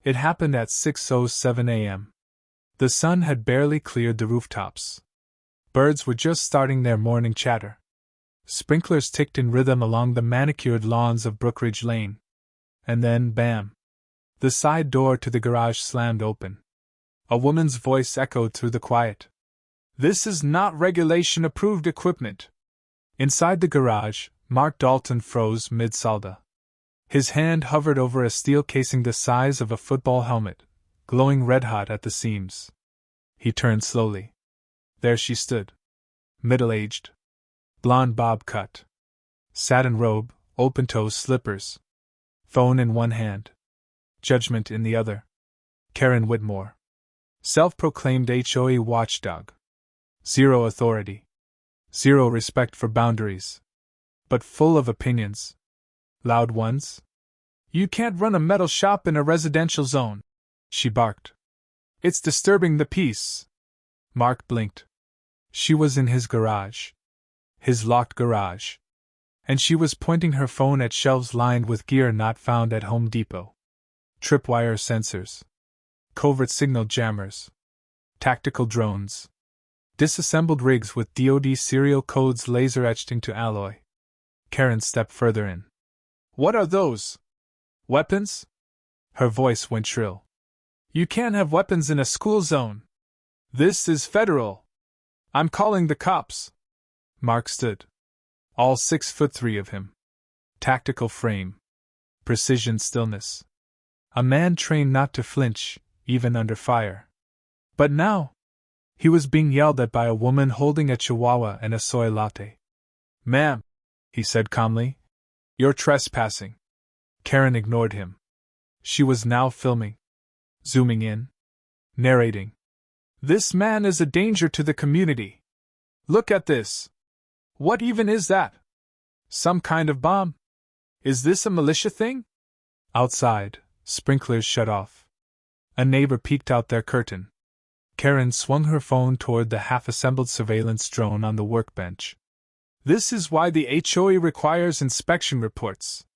It happened at 6:07 a.m. The sun had barely cleared the rooftops. Birds were just starting their morning chatter. Sprinklers ticked in rhythm along the manicured lawns of Brookridge Lane. And then, bam! The side door to the garage slammed open. A woman's voice echoed through the quiet. "This is not regulation-approved equipment." Inside the garage, Mark Dalton froze mid-salda. His hand hovered over a steel casing the size of a football helmet, glowing red-hot at the seams. He turned slowly. There she stood. Middle-aged. Blonde bob cut. Satin robe, open-toe slippers. Phone in one hand. Judgment in the other. Karen Whitmore. Self-proclaimed HOA watchdog. Zero authority. Zero respect for boundaries. But full of opinions. Loud ones. "You can't run a metal shop in a residential zone," she barked. "It's disturbing the peace." Mark blinked. She was in his garage. His locked garage. And she was pointing her phone at shelves lined with gear not found at Home Depot. Tripwire sensors. Covert signal jammers. Tactical drones. Disassembled rigs with DoD serial codes laser-etched into alloy. Karen stepped further in. "What are those? Weapons?" Her voice went shrill. "You can't have weapons in a school zone. This is federal. I'm calling the cops." Mark stood. All 6'3" of him. Tactical frame. Precision stillness. A man trained not to flinch, even under fire. But now, he was being yelled at by a woman holding a chihuahua and a soy latte. "Ma'am," he said calmly, "you're trespassing." Karen ignored him. She was now filming. Zooming in. Narrating. "This man is a danger to the community. Look at this. What even is that? Some kind of bomb? Is this a militia thing?" Outside, sprinklers shut off. A neighbor peeked out their curtain. Karen swung her phone toward the half-assembled surveillance drone on the workbench. "This is why the HOA requires inspection reports.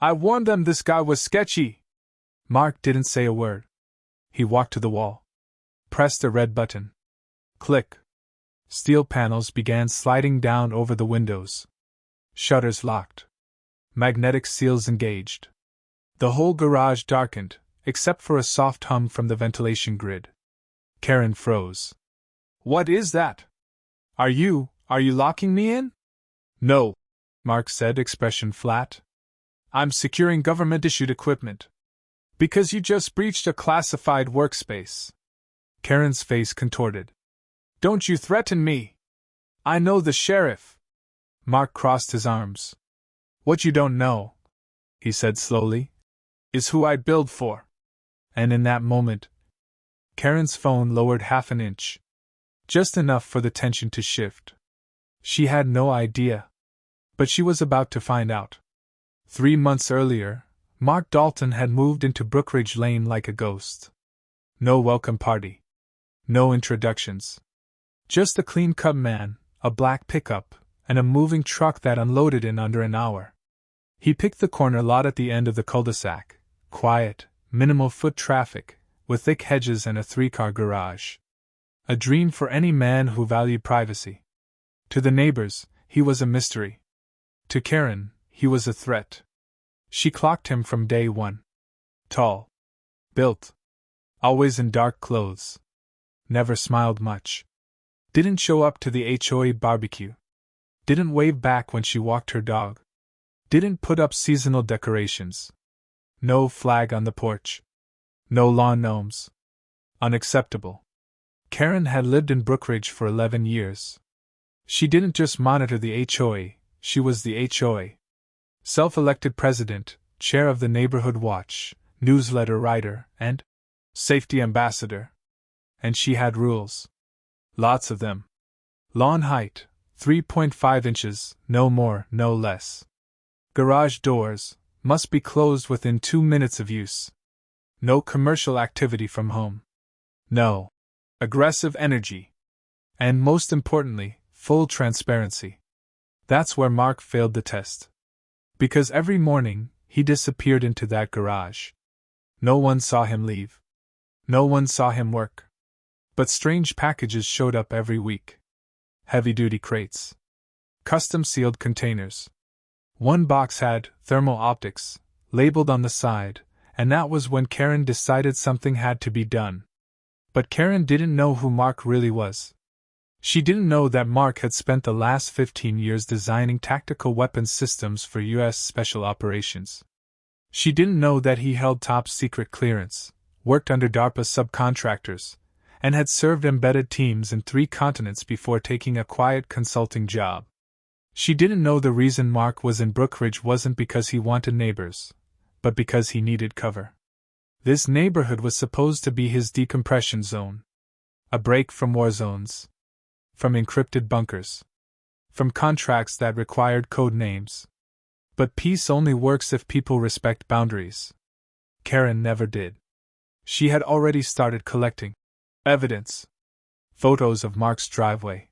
I warned them this guy was sketchy." Mark didn't say a word. He walked to the wall. Pressed a red button. Click. Steel panels began sliding down over the windows. Shutters locked. Magnetic seals engaged. The whole garage darkened, except for a soft hum from the ventilation grid. Karen froze. "What is that? Are you locking me in?" "No," Mark said, expression flat. "I'm securing government-issued equipment. Because you just breached a classified workspace." Karen's face contorted. "Don't you threaten me. I know the sheriff." Mark crossed his arms. "What you don't know," he said slowly, "is who I build for." And in that moment, Karen's phone lowered half an inch. Just enough for the tension to shift. She had no idea. But she was about to find out. 3 months earlier, Mark Dalton had moved into Brookridge Lane like a ghost. No welcome party. No introductions. Just a clean-cut man, a black pickup, and a moving truck that unloaded in under an hour. He picked the corner lot at the end of the cul-de-sac, quiet, minimal foot traffic, with thick hedges and a 3-car garage. A dream for any man who valued privacy. To the neighbors, he was a mystery. To Karen, he was a threat. She clocked him from day one. Tall. Built. Always in dark clothes. Never smiled much. Didn't show up to the HOA barbecue. Didn't wave back when she walked her dog. Didn't put up seasonal decorations. No flag on the porch. No lawn gnomes. Unacceptable. Karen had lived in Brookridge for 11 years. She didn't just monitor the HOA, she was the HOA. Self-elected president, chair of the neighborhood watch, newsletter writer, and safety ambassador. And she had rules. Lots of them. Lawn height, 3.5 inches, no more, no less. Garage doors must be closed within 2 minutes of use. No commercial activity from home. No aggressive energy. And most importantly, full transparency. That's where Mark failed the test. Because every morning, he disappeared into that garage. No one saw him leave. No one saw him work. But strange packages showed up every week. Heavy-duty crates. Custom-sealed containers. One box had thermal optics labeled on the side, and that was when Karen decided something had to be done. But Karen didn't know who Mark really was. She didn't know that Mark had spent the last 15 years designing tactical weapons systems for U.S. Special Operations. She didn't know that he held top-secret clearance, worked under DARPA subcontractors, and had served embedded teams in 3 continents before taking a quiet consulting job. She didn't know the reason Mark was in Brookridge wasn't because he wanted neighbors, but because he needed cover. This neighborhood was supposed to be his decompression zone. A break from war zones. From encrypted bunkers. From contracts that required code names. But peace only works if people respect boundaries. Karen never did. She had already started collecting evidence. Photos of Mark's driveway.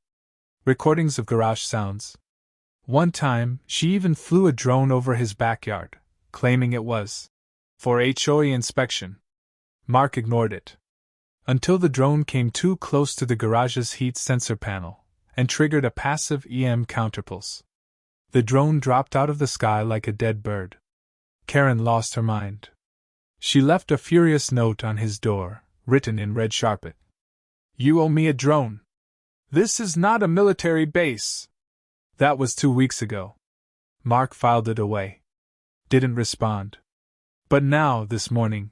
Recordings of garage sounds. One time, she even flew a drone over his backyard, claiming it was for HOA inspection. Mark ignored it. Until the drone came too close to the garage's heat sensor panel, and triggered a passive EM counterpulse. The drone dropped out of the sky like a dead bird. Karen lost her mind. She left a furious note on his door, written in red sharpet. "You owe me a drone. This is not a military base." That was 2 weeks ago. Mark filed it away. Didn't respond. But now, this morning,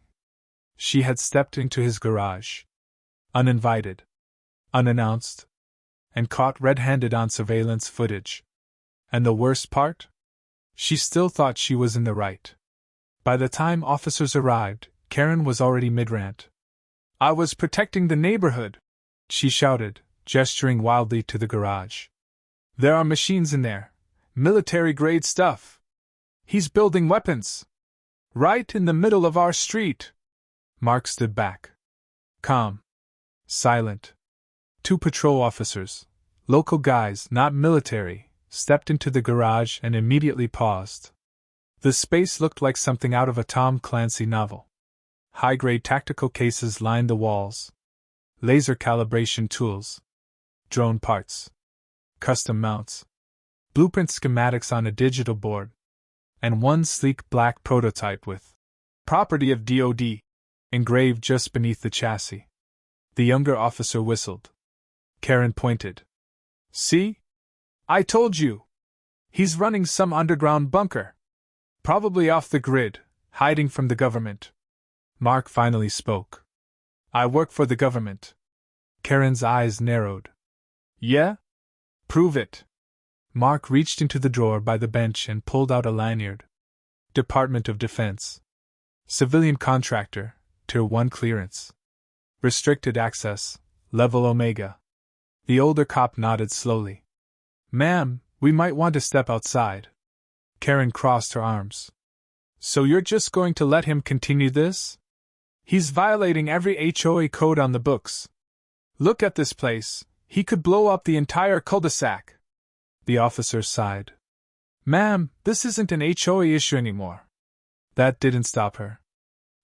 she had stepped into his garage. Uninvited. Unannounced. And caught red-handed on surveillance footage. And the worst part? She still thought she was in the right. By the time officers arrived, Karen was already mid-rant. "I was protecting the neighborhood," she shouted, gesturing wildly to the garage. "There are machines in there. Military-grade stuff. He's building weapons. Right in the middle of our street." Mark stood back. Calm. Silent. 2 patrol officers, local guys, not military, stepped into the garage and immediately paused. The space looked like something out of a Tom Clancy novel. High-grade tactical cases lined the walls. Laser calibration tools. Drone parts. Custom mounts. Blueprint schematics on a digital board. And one sleek black prototype with "Property of DoD" engraved just beneath the chassis. The younger officer whistled. Karen pointed. "See? I told you! He's running some underground bunker. Probably off the grid, hiding from the government." Mark finally spoke. "I work for the government." Karen's eyes narrowed. "Yeah? Prove it." Mark reached into the drawer by the bench and pulled out a lanyard. Department of Defense. Civilian contractor, Tier 1 clearance. Restricted access, Level Omega. The older cop nodded slowly. "Ma'am, we might want to step outside." Karen crossed her arms. "So you're just going to let him continue this? He's violating every HOA code on the books. Look at this place, he could blow up the entire cul-de-sac." The officer sighed. "Ma'am, this isn't an HOA issue anymore." That didn't stop her.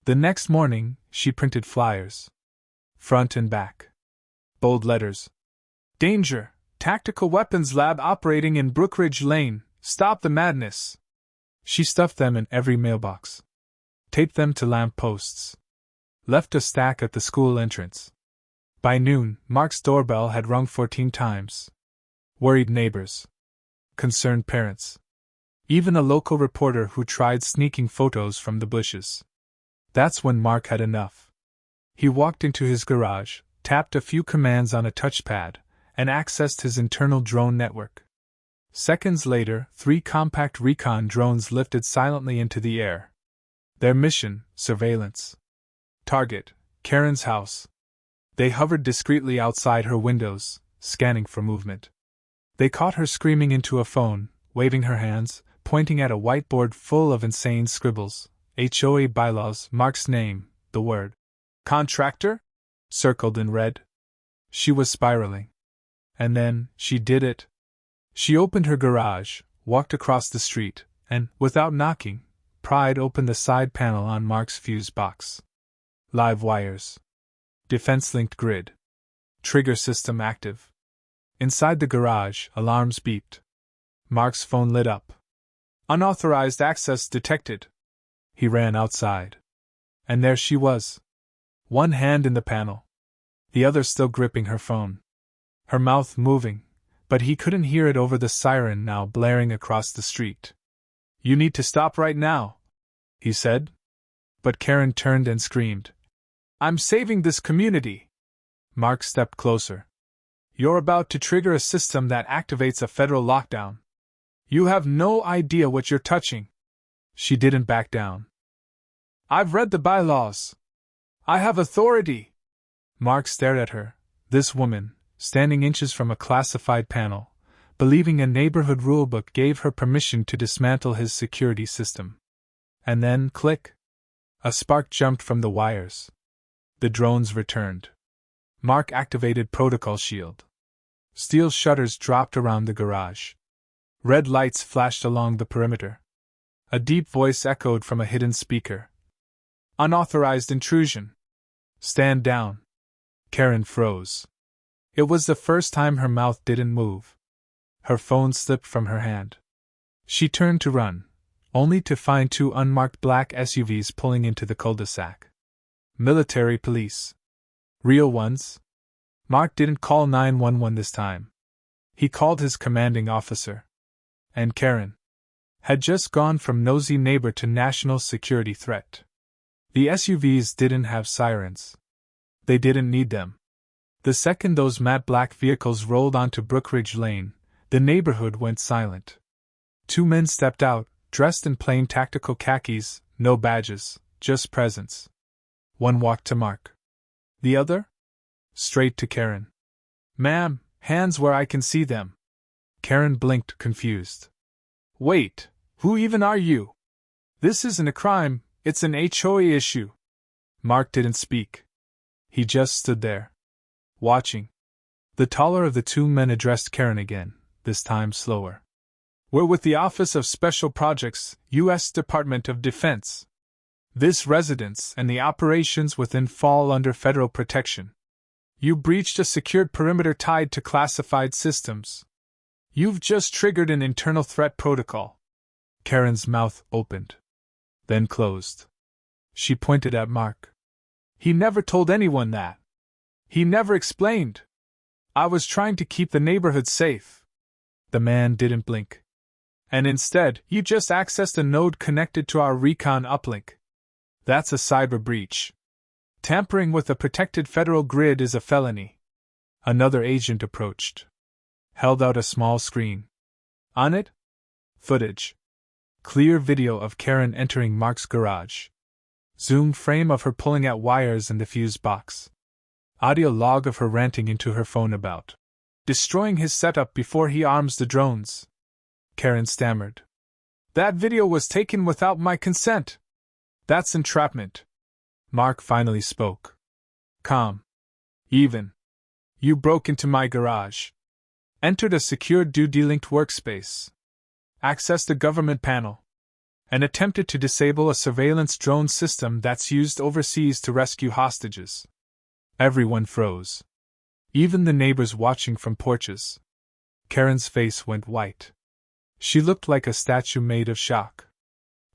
The next morning, she printed flyers. Front and back. Bold letters. "Danger! Tactical Weapons Lab operating in Brookridge Lane. Stop the madness." She stuffed them in every mailbox. Taped them to lamp posts. Left a stack at the school entrance. By noon, Mark's doorbell had rung 14 times. Worried neighbors. Concerned parents. Even a local reporter who tried sneaking photos from the bushes. That's when Mark had enough. He walked into his garage, tapped a few commands on a touchpad, and accessed his internal drone network. Seconds later, 3 compact recon drones lifted silently into the air. Their mission, surveillance. Target, Karen's house. They hovered discreetly outside her windows, scanning for movement. They caught her screaming into a phone, waving her hands, pointing at a whiteboard full of insane scribbles, HOA bylaws, Mark's name, the word contractor, circled in red. She was spiraling. And then, she did it. She opened her garage, walked across the street, and, without knocking, pried open the side panel on Mark's fuse box. Live wires. Defense-linked grid. Trigger system active. Inside the garage, alarms beeped. Mark's phone lit up. Unauthorized access detected. He ran outside. And there she was. One hand in the panel. The other still gripping her phone. Her mouth moving, but he couldn't hear it over the siren now blaring across the street. "You need to stop right now," he said. But Karen turned and screamed. "I'm saving this community." Mark stepped closer. "You're about to trigger a system that activates a federal lockdown. You have no idea what you're touching." She didn't back down. "I've read the bylaws. I have authority." Mark stared at her, this woman, standing inches from a classified panel, believing a neighborhood rulebook gave her permission to dismantle his security system. And then, click! A spark jumped from the wires. The drones returned. Mark activated Protocol Shield. Steel shutters dropped around the garage. Red lights flashed along the perimeter. A deep voice echoed from a hidden speaker. "Unauthorized intrusion. Stand down." Karen froze. It was the first time her mouth didn't move. Her phone slipped from her hand. She turned to run, only to find two unmarked black SUVs pulling into the cul-de-sac. Military police. Real ones. Mark didn't call 911 this time. He called his commanding officer. And Karen had just gone from nosy neighbor to national security threat. The SUVs didn't have sirens. They didn't need them. The second those matte black vehicles rolled onto Brookridge Lane, the neighborhood went silent. Two men stepped out, dressed in plain tactical khakis, no badges, just presence. One walked to Mark. The other? Straight to Karen. "Ma'am, hands where I can see them." Karen blinked, confused. "Wait, who even are you? This isn't a crime, it's an HOA issue." Mark didn't speak. He just stood there, watching. The taller of the two men addressed Karen again, this time slower. "We're with the Office of Special Projects, U.S. Department of Defense. This residence and the operations within fall under federal protection. You breached a secured perimeter tied to classified systems. You've just triggered an internal threat protocol." Karen's mouth opened, then closed. She pointed at Mark. "He never told anyone that. He never explained. I was trying to keep the neighborhood safe." The man didn't blink. "And instead, you just accessed a node connected to our recon uplink. That's a cyber breach. Tampering with a protected federal grid is a felony." Another agent approached. Held out a small screen. On it? Footage. Clear video of Karen entering Mark's garage. Zoomed frame of her pulling at wires in the fuse box. Audio log of her ranting into her phone about destroying his setup before he arms the drones. Karen stammered. "That video was taken without my consent. That's entrapment." Mark finally spoke. Calm. Even. "You broke into my garage. Entered a secured DoD-linked workspace. Accessed a government panel. And attempted to disable a surveillance drone system that's used overseas to rescue hostages." Everyone froze. Even the neighbors watching from porches. Karen's face went white. She looked like a statue made of shock.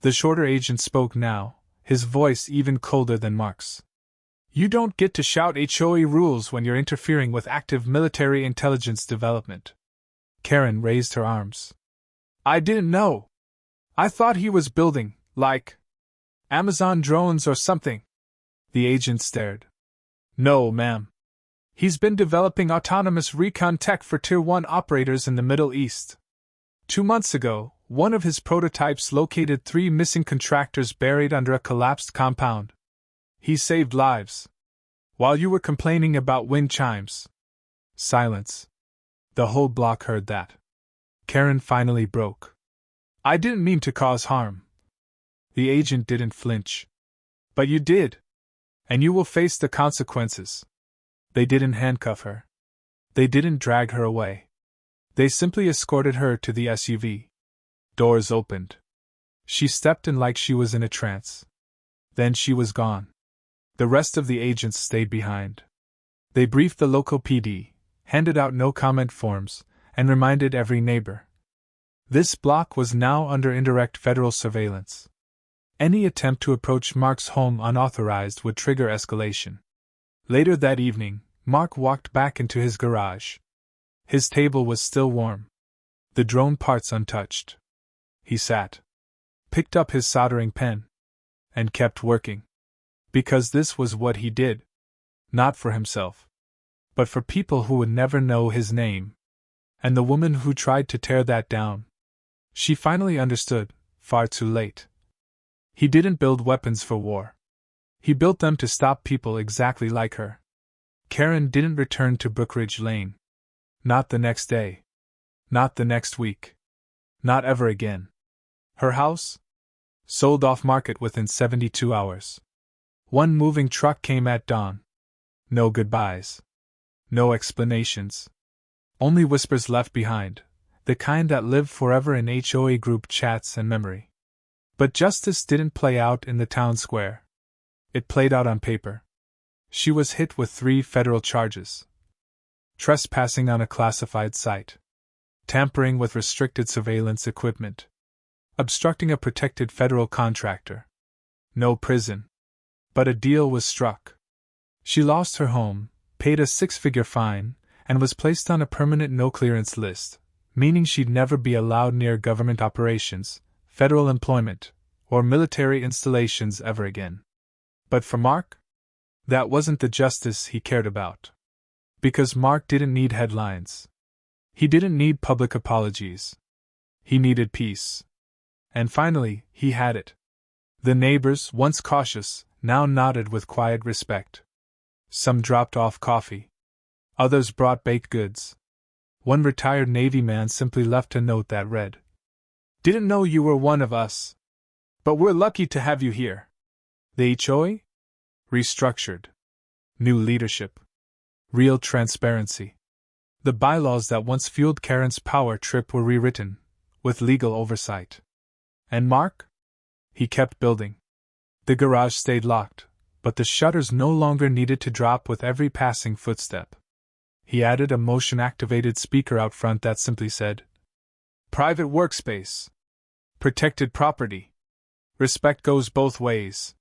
The shorter agent spoke now, his voice even colder than Mark's. "You don't get to shout HOA rules when you're interfering with active military intelligence development." Karen raised her arms. "I didn't know. I thought he was building, like, Amazon drones or something." The agent stared. "No, ma'am. He's been developing autonomous recon tech for Tier 1 operators in the Middle East. 2 months ago, one of his prototypes located 3 missing contractors buried under a collapsed compound. He saved lives. While you were complaining about wind chimes." Silence. The whole block heard that. Karen finally broke. "I didn't mean to cause harm." The agent didn't flinch. "But you did. And you will face the consequences." They didn't handcuff her. They didn't drag her away. They simply escorted her to the SUV. Doors opened. She stepped in like she was in a trance. Then she was gone. The rest of the agents stayed behind. They briefed the local PD, handed out no-comment forms, and reminded every neighbor. This block was now under indirect federal surveillance. Any attempt to approach Mark's home unauthorized would trigger escalation. Later that evening, Mark walked back into his garage. His table was still warm. The drone parts untouched. He sat, picked up his soldering pen, and kept working. Because this was what he did. Not for himself, but for people who would never know his name. And the woman who tried to tear that down. She finally understood, far too late. He didn't build weapons for war. He built them to stop people exactly like her. Karen didn't return to Brookridge Lane. Not the next day. Not the next week. Not ever again. Her house? Sold off market within 72 hours. One moving truck came at dawn. No goodbyes. No explanations. Only whispers left behind, the kind that live forever in HOA group chats and memory. But justice didn't play out in the town square. It played out on paper. She was hit with 3 federal charges. Trespassing on a classified site. Tampering with restricted surveillance equipment. Obstructing a protected federal contractor. No prison. But a deal was struck. She lost her home, paid a 6-figure fine, and was placed on a permanent no-clearance list, meaning she'd never be allowed near government operations, federal employment, or military installations ever again. But for Mark? That wasn't the justice he cared about. Because Mark didn't need headlines. He didn't need public apologies. He needed peace. And finally, he had it. The neighbors, once cautious, now nodded with quiet respect. Some dropped off coffee. Others brought baked goods. One retired Navy man simply left a note that read, "Didn't know you were one of us. But we're lucky to have you here." The HOA? Restructured. New leadership. Real transparency. The bylaws that once fueled Karen's power trip were rewritten, with legal oversight. And Mark? He kept building. The garage stayed locked, but the shutters no longer needed to drop with every passing footstep. He added a motion-activated speaker out front that simply said, "Private workspace. Protected property. Respect goes both ways."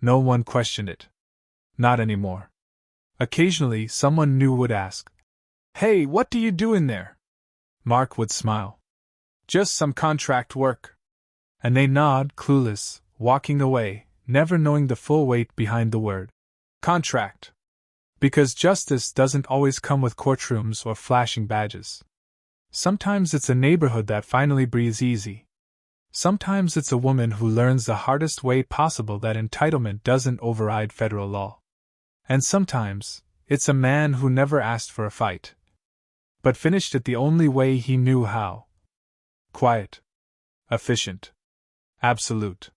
No one questioned it. Not anymore. Occasionally, someone new would ask, "Hey, what do you do in there?" Mark would smile. "Just some contract work." And they nod, clueless, walking away, never knowing the full weight behind the word contract. Because justice doesn't always come with courtrooms or flashing badges. Sometimes it's a neighborhood that finally breathes easy. Sometimes it's a woman who learns the hardest way possible that entitlement doesn't override federal law. And sometimes it's a man who never asked for a fight, but finished it the only way he knew how. Quiet. Efficient. Absolute.